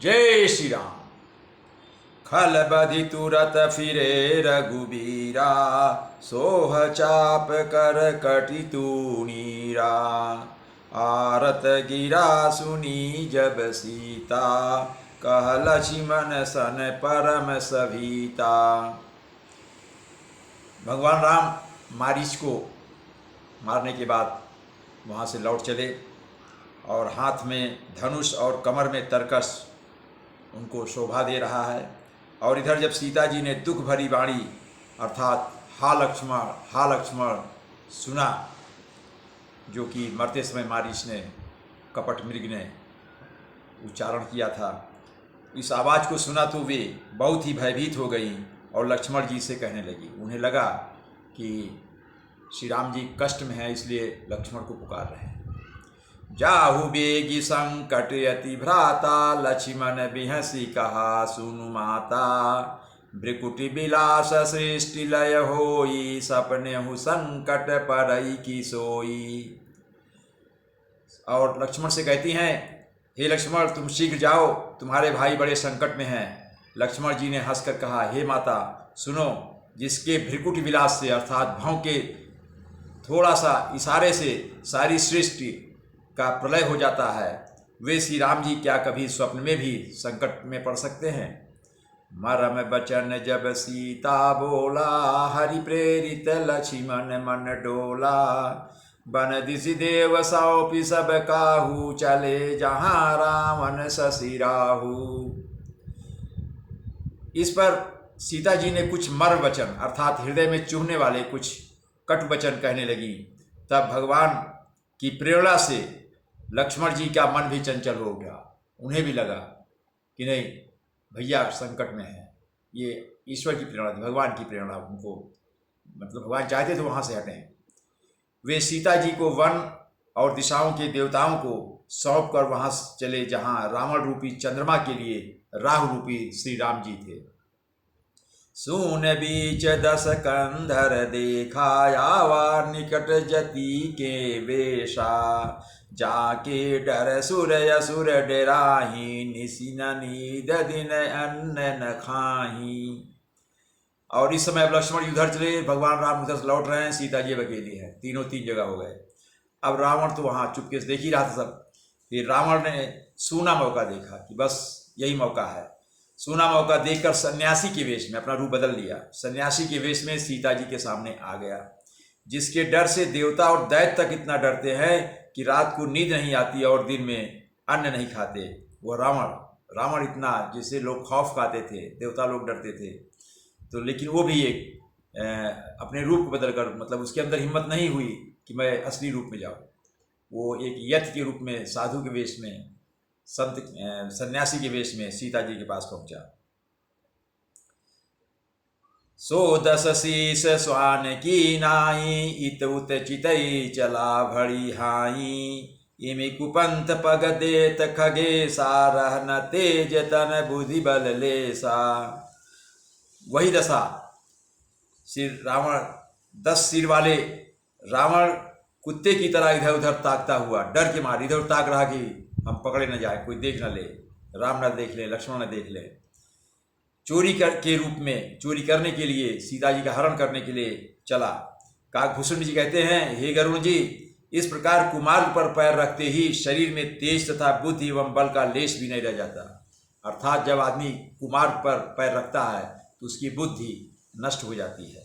जय श्री राम। खल बधि तुरत फिरे रघुबीरा, सोह चाप कर कटि तूणीरा। आरत गिरा सुनी जब सीता, कह लक्ष्मण सन परम सभीता। भगवान राम मारीच को मारने के बाद वहाँ से लौट चले और हाथ में धनुष और कमर में तरकस उनको शोभा दे रहा है। और इधर जब सीता जी ने दुख भरी वाणी अर्थात हा लक्ष्मण सुना, जो कि मरते समय मारीच ने कपट मृग ने उच्चारण किया था, इस आवाज़ को सुना तो वे बहुत ही भयभीत हो गई और लक्ष्मण जी से कहने लगी। उन्हें लगा कि श्री राम जी कष्ट में हैं, इसलिए लक्ष्मण को पुकार रहे हैं। जाहु बेगी संकट अति भ्राता, लक्ष्मण बिहसी कहा सुनु माता। भ्रिकुटि विलास सृष्टि लय होई, सपने हु संकट परई की सोई। और लक्ष्मण से कहती हैं, हे लक्ष्मण तुम शीघ्र जाओ, तुम्हारे भाई बड़े संकट में हैं। लक्ष्मण जी ने हंसकर कहा, हे माता सुनो, जिसके भ्रिकुटि विलास से अर्थात भौं के थोड़ा सा इशारे से सारी सृष्टि का प्रलय हो जाता है, वे श्री राम जी क्या कभी स्वप्न में भी संकट में पड़ सकते हैं। मरम बचन जब सीता बोला, हरि प्रेरित लक्ष्मण मन डोला। बन दिशि देव सौंपी सब काहू, चले जहाँ रावण शशि राहु। इस पर सीता जी ने कुछ मर वचन अर्थात हृदय में चुभने वाले कुछ कटु वचन कहने लगी। तब भगवान की प्रेरणा से लक्ष्मण जी का मन भी चंचल हो गया। उन्हें भी लगा कि नहीं भैया संकट में है, ये ईश्वर की प्रेरणा थी, भगवान की प्रेरणा। उनको मतलब भगवान चाहते थे वहाँ से हटें। वे सीता जी को वन और दिशाओं के देवताओं को सौंप कर वहाँ चले जहाँ रावण रूपी चंद्रमा के लिए राहु रूपी श्री राम जी थे। सून बीच दस कंधर देखा, आवा निकट जति के वेशा। जाके डर सुर असुर डराही, निसिन नींद दिन अन्न न खाही। और इस समय अब लक्ष्मण जी उधर चले, भगवान राम उधर से लौट रहे हैं, सीता जी अकेली है, तीनों तीन जगह हो गए। अब रावण तो वहाँ चुपके से देख ही रहा था सब। फिर रावण ने सूना मौका देखा कि बस यही मौका है। सूना मौका देखकर सन्यासी के वेश में अपना रूप बदल लिया, सन्यासी के वेश में सीता जी के सामने आ गया। जिसके डर से देवता और दैत्य तक इतना डरते हैं कि रात को नींद नहीं आती और दिन में अन्न नहीं खाते, वो रावण इतना, जिसे लोग खौफ खाते थे, देवता लोग डरते थे, तो लेकिन वो भी एक अपने रूप को बदल कर, मतलब उसके अंदर हिम्मत नहीं हुई कि मैं असली रूप में जाऊँ। वो एक यति के रूप में, साधु के वेश में, संत सन्यासी के वेश में सीता जी के पास पहुंचा। सो दस शीस स्वान की नाई, इत उत चितई चला भड़ी हाई। इमि कुपंथ पग देत खगेसा, रहन तेज तन बुद्धि बल लेसा। वही दशा श्री रावण, 10 सिर वाले रावण कुत्ते की तरह इधर उधर ताकता हुआ, डर के मारे इधर उधर ताक रहा कि हम पकड़े न जाए, कोई देख न ले, राम न देख ले, लक्ष्मण न देख ले। चोरी के रूप में, चोरी करने के लिए, सीता जी का हरण करने के लिए चला। काकभूषण जी कहते हैं, हे गरुण जी, इस प्रकार कुमार्ग पर पैर रखते ही शरीर में तेज तथा बुद्धि एवं बल का लेश भी नहीं रह जाता। अर्थात जब आदमी कुमार्ग पर पैर रखता है तो उसकी बुद्धि नष्ट हो जाती है,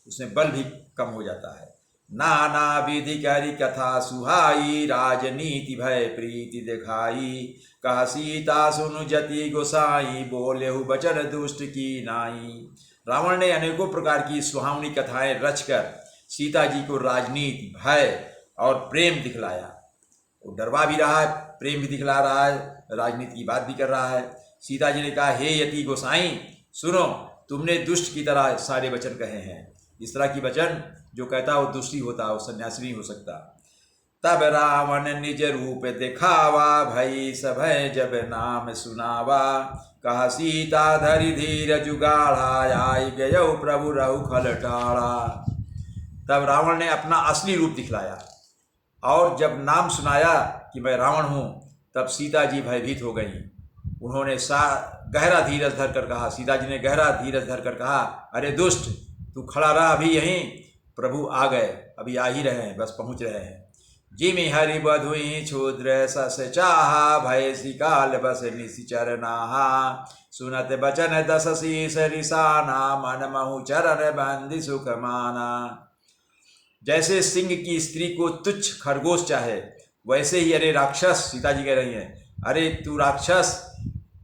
उसमें बल भी कम हो जाता है। नाना विधि करी कथा सुहाई, राजनीति भय प्रीति दिखाई। कहा सीता सुनु जति गोसाई, बोले हु बचन दुष्ट की नाई। रावण ने अनेकों प्रकार की सुहावनी कथाएं रचकर सीता जी को राजनीति, भय और प्रेम दिखलाया। वो डरवा भी रहा है, प्रेम भी दिखला रहा है, राजनीति की बात भी कर रहा है। सीता जी ने कहा, हे यति गोसाई सुनो, तुमने दुष्ट की तरह सारे वचन कहे हैं। इस तरह की वचन जो कहता है वो दुष्टी होता है, वो सन्यासी नहीं हो सकता। तब रावण निज रूप दिखावा, भई सभय जब नाम सुनावा। कहा सीता धरि धीर जुगाड़ा, आई गयो प्रभु रहु खल टाड़ा। तब रावण ने अपना असली रूप दिखलाया और जब नाम सुनाया कि मैं रावण हूँ, तब सीता जी भयभीत हो गई उन्होंने गहरा धीरज धर कर कहा, सीता जी ने गहरा धीरज धर कर कहा, अरे दुष्ट, तू खड़ा रहा अभी यहीं, प्रभु आ गए, अभी आ ही रहे हैं, बस पहुंच रहे हैं। जिमि हरि बधुई क्षुद्र सस चाहा, भय काल बस निशिचर नाहा, सुनत बचन दस शीस रिसाना, मन महु चरण बंदी सुख माना। जैसे सिंह की स्त्री को तुच्छ खरगोश चाहे, वैसे ही अरे राक्षस, सीता जी कह रही हैं, अरे तू राक्षस,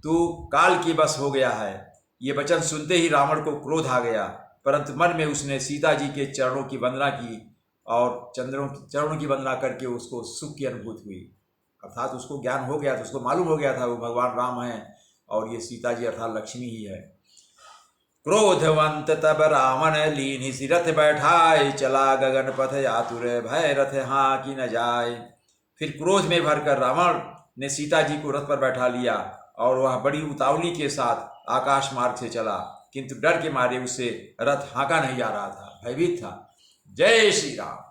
तू काल की बस हो गया है। ये वचन सुनते ही रावण को क्रोध आ गया, परंतु मन में उसने सीता जी के चरणों की वंदना की और चरणों की वंदना करके उसको सुख की अनुभूति हुई। अर्थात उसको ज्ञान हो गया था, उसको मालूम हो गया था वो भगवान राम हैं और ये सीता जी अर्थात लक्ष्मी ही है। क्रोधवंत तब रावण लीन सी रथ बैठाए, चला गगन पथ आतुर भय रथ हाँ की न जाए। फिर क्रोध में भरकर रावण ने सीता जी को रथ पर बैठा लिया और वह बड़ी उतावली के साथ आकाश मार्ग से चला, किंतु डर के मारे उससे रथ हाँका नहीं जा रहा था, भयभीत था। जय श्री राम।